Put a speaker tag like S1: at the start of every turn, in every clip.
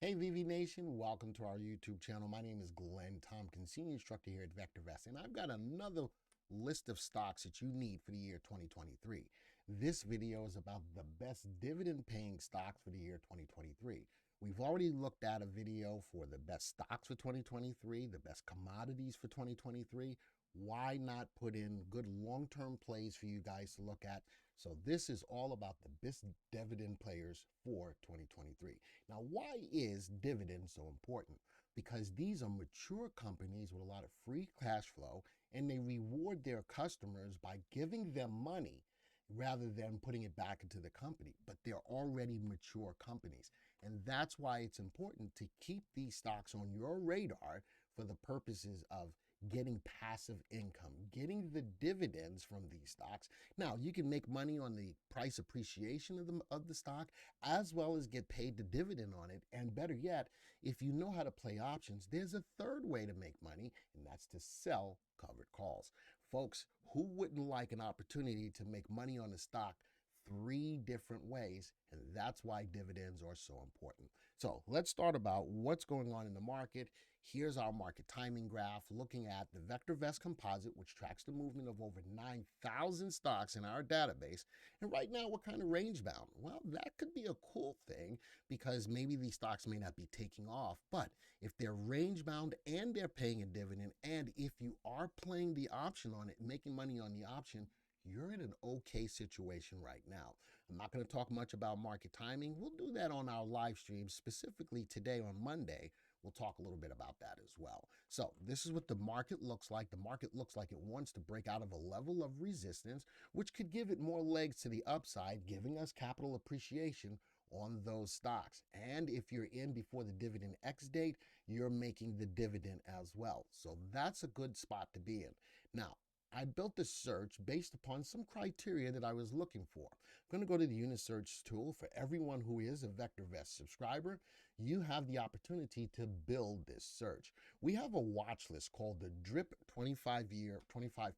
S1: Hey VV Nation, welcome to our YouTube channel. My name is Glenn Tompkins, Senior Instructor here at VectorVest, and I've got another list of stocks that you need for the year 2023. This video is about the best dividend paying stocks for the year 2023. We've already looked at a video for the best stocks for 2023, the best commodities for 2023. Why not put in good long-term plays for you guys to look at? So this is all about the best dividend players for 2023. Now, why is dividend so important? Because these are mature companies with a lot of free cash flow, and they reward their customers by giving them money rather than putting it back into the company. But they're already mature companies. And that's why it's important to keep these stocks on your radar for the purposes of getting passive income, getting the dividends from these stocks. Now, you can make money on the price appreciation of the stock as well as get paid the dividend on it. And better yet, if you know how to play options, there's a third way to make money, and that's to sell covered calls. Folks, who wouldn't like an opportunity to make money on a stock three different ways? And that's why dividends are so important. So let's start about what's going on in the market. Here's our market timing graph looking at the VectorVest composite, which tracks the movement of over 9,000 stocks in our database. And right now, we're kind of range bound. Well, that could be a cool thing because maybe these stocks may not be taking off. But if they're range bound and they're paying a dividend, and if you are playing the option on it, making money on the option, you're in an okay situation right now. I'm not going to talk much about market timing. We'll do that on our live stream, specifically today on Monday. We'll talk a little bit about that as well. So this is what the market looks like. The market looks like it wants to break out of a level of resistance, which could give it more legs to the upside, giving us capital appreciation on those stocks. And if you're in before the dividend X date, you're making the dividend as well. So that's a good spot to be in. Now, I built this search based upon some criteria that I was looking for. I'm going to go to the unit search tool. For everyone who is a VectorVest subscriber, you have the opportunity to build this search. We have a watch list called the DRIP 25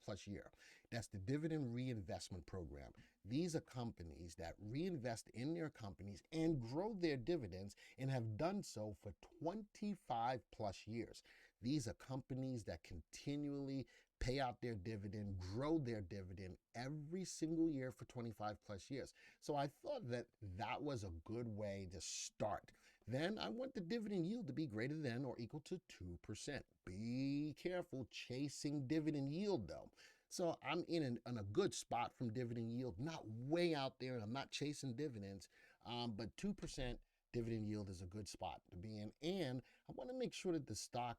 S1: plus year. That's the Dividend Reinvestment Program. These are companies that reinvest in their companies and grow their dividends and have done so for 25 plus years. These are companies that continually pay out their dividend, grow their dividend every single year for 25 plus years. So I thought that that was a good way to start. Then I want the dividend yield to be greater than or equal to 2%. Be careful chasing dividend yield though. So I'm in a good spot from dividend yield, not way out there, and I'm not chasing dividends, but 2% dividend yield is a good spot to be in. And I want to make sure that the stock,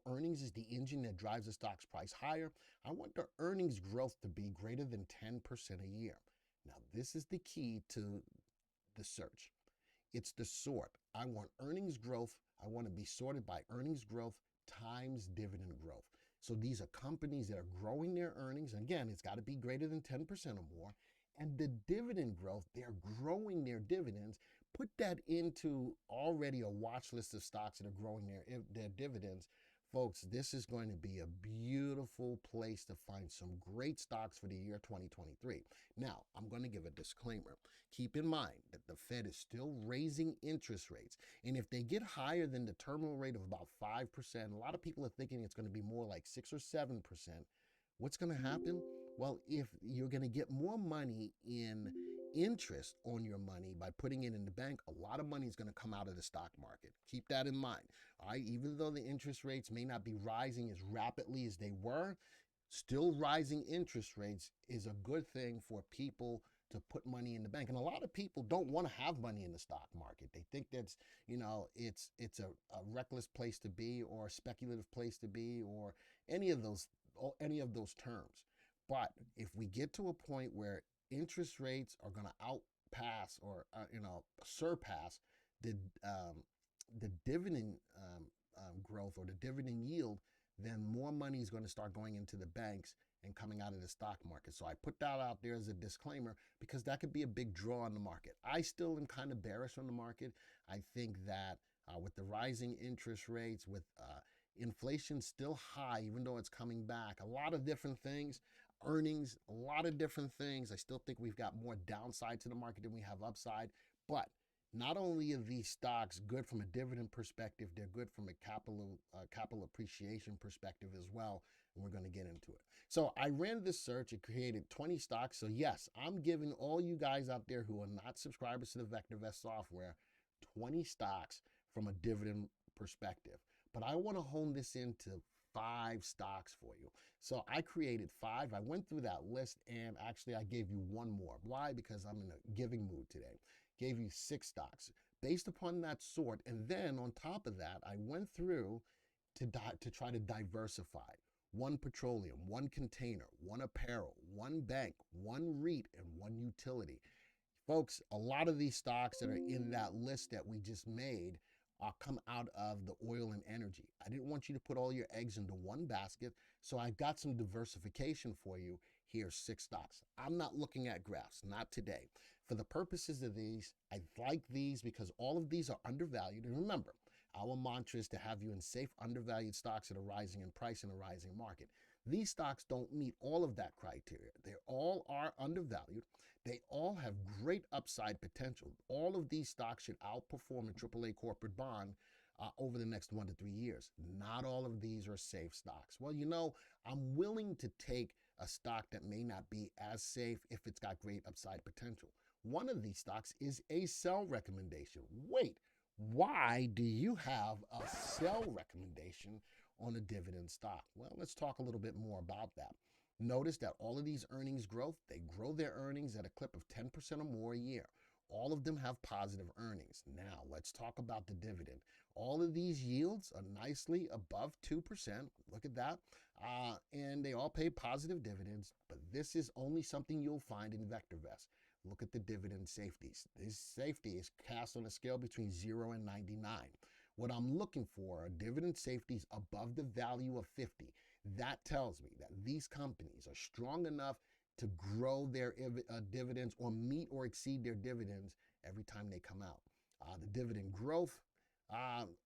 S1: earnings is the engine that drives the stock's price higher. I want the earnings growth to be greater than 10% a year. Now, this is the key to the search. It's the sort. I want earnings growth. I want to be sorted by earnings growth times dividend growth. So these are companies that are growing their earnings. And again, it's got to be greater than 10% or more. And the dividend growth, they're growing their dividends. Put that into already a watch list of stocks that are growing their dividends. Folks, this is going to be a beautiful place to find some great stocks for the year 2023. Now, I'm going to give a disclaimer. Keep in mind that the Fed is still raising interest rates. And if they get higher than the terminal rate of about 5%, a lot of people are thinking it's going to be more like 6 or 7%. What's going to happen? Well, if you're going to get more money in interest on your money by putting it in the bank, a lot of money is going to come out of the stock market. Keep that in mind. All right, even though the interest rates may not be rising as rapidly as they were, still rising interest rates is a good thing for people to put money in the bank. And a lot of people don't want to have money in the stock market. They think that's, it's a reckless place to be or a speculative place to be or any of those terms. But if we get to a point where interest rates are going to outpass or surpass the dividend growth or the dividend yield, then more money is going to start going into the banks and coming out of the stock market. So I put that out there as a disclaimer because that could be a big draw on the market. I still am kind of bearish on the market. I think that with the rising interest rates, with inflation still high, even though it's coming back, a lot of different things, earnings, a lot of different things. I still think we've got more downside to the market than we have upside. But Not only are these stocks good from a dividend perspective, they're good from a capital appreciation perspective as well, and we're going to get into it. So I ran this search. It created 20 stocks. So yes, I'm giving all you guys out there who are not subscribers to the VectorVest software 20 stocks from a dividend perspective. But I want to hone this into 5 stocks for you. So I created 5. I went through that list, and actually I gave you one more. Why? Because I'm in a giving mood today. Gave you 6 stocks based upon that sort. And then on top of that, I went through to try to diversify. 1 petroleum, 1 container, 1 apparel, 1 bank, 1 REIT, and 1 utility. Folks, a lot of these stocks that are in that list that we just made come out of the oil and energy. I didn't want you to put all your eggs into one basket, so I've got some diversification for you. Here's 6 stocks. I'm not looking at graphs, not today. For the purposes of these, I like these because all of these are undervalued. And remember, our mantra is to have you in safe, undervalued stocks that are rising in price in a rising market. These stocks don't meet all of that criteria. They all are undervalued. They all have great upside potential. All of these stocks should outperform a AAA corporate bond over the next 1 to 3 years. Not all of these are safe stocks. Well, you know, I'm willing to take a stock that may not be as safe if it's got great upside potential. One of these stocks is a sell recommendation. Wait, why do you have a sell recommendation on a dividend stock? Well, let's talk a little bit more about that. Notice that all of these earnings growth, they grow their earnings at a clip of 10% or more a year. All of them have positive earnings. Now, let's talk about the dividend. All of these yields are nicely above 2%. Look at that. And they all pay positive dividends, but this is only something you'll find in VectorVest. Look at the dividend safeties. This safety is cast on a scale between 0 and 99. What I'm looking for are dividend safeties above the value of 50. That tells me that these companies are strong enough to grow their dividends or meet or exceed their dividends every time they come out. The dividend growth,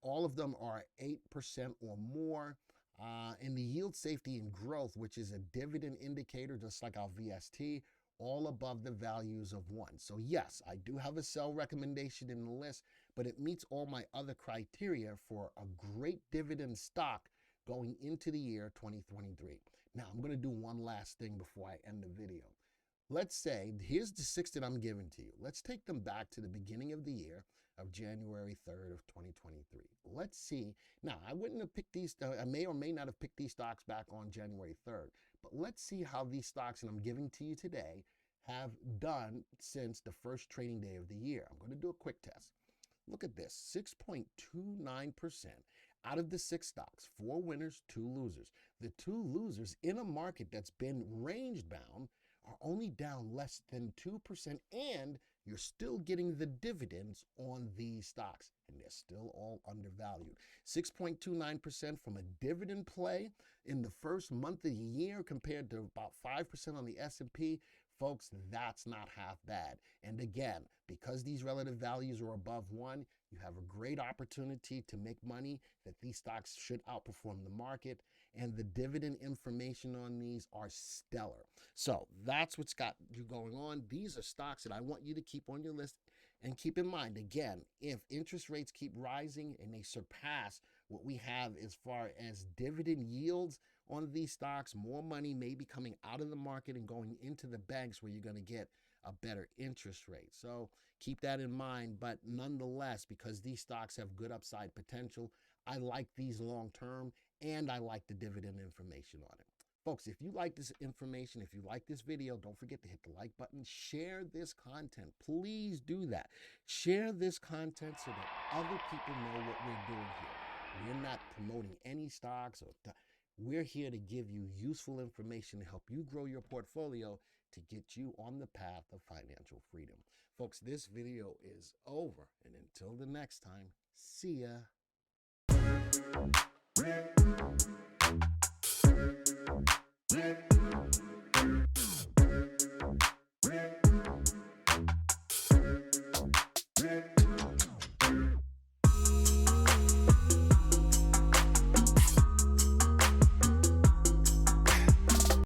S1: all of them are 8% or more. And the yield safety and growth, which is a dividend indicator, just like our VST, all above the values of 1. So yes, I do have a sell recommendation in the list, but it meets all my other criteria for a great dividend stock going into the year 2023. Now, I'm going to do one last thing before I end the video. Let's say, here's the 6 that I'm giving to you. Let's take them back to the beginning of the year of January 3rd of 2023. Let's see. Now, I wouldn't have picked these, I may or may not have picked these stocks back on January 3rd, but let's see how these stocks that I'm giving to you today have done since the first trading day of the year. I'm going to do a quick test. Look at this, 6.29% out of the 6 stocks, 4 winners, 2 losers. The 2 losers in a market that's been range bound are only down less than 2%, and you're still getting the dividends on these stocks, and they're still all undervalued. 6.29% from a dividend play in the first month of the year compared to about 5% on the S&P. Folks, that's not half bad. And again, because these relative values are above 1, you have a great opportunity to make money, that these stocks should outperform the market, and the dividend information on these are stellar. So that's what's got you going on. These are stocks that I want you to keep on your list. And keep in mind, again, if interest rates keep rising and they surpass what we have as far as dividend yields on these stocks, more money may be coming out of the market and going into the banks where you're going to get a better interest rate. So keep that in mind. But nonetheless, because these stocks have good upside potential, I like these long term, and I like the dividend information on it. Folks, if you like this information, if you like this video, don't forget to hit the like button. Share this content. Please do that. Share this content so that other people know what we're doing here. We're not promoting any stocks. We're here to give you useful information to help you grow your portfolio to get you on the path of financial freedom. Folks, this video is over. And until the next time, see ya.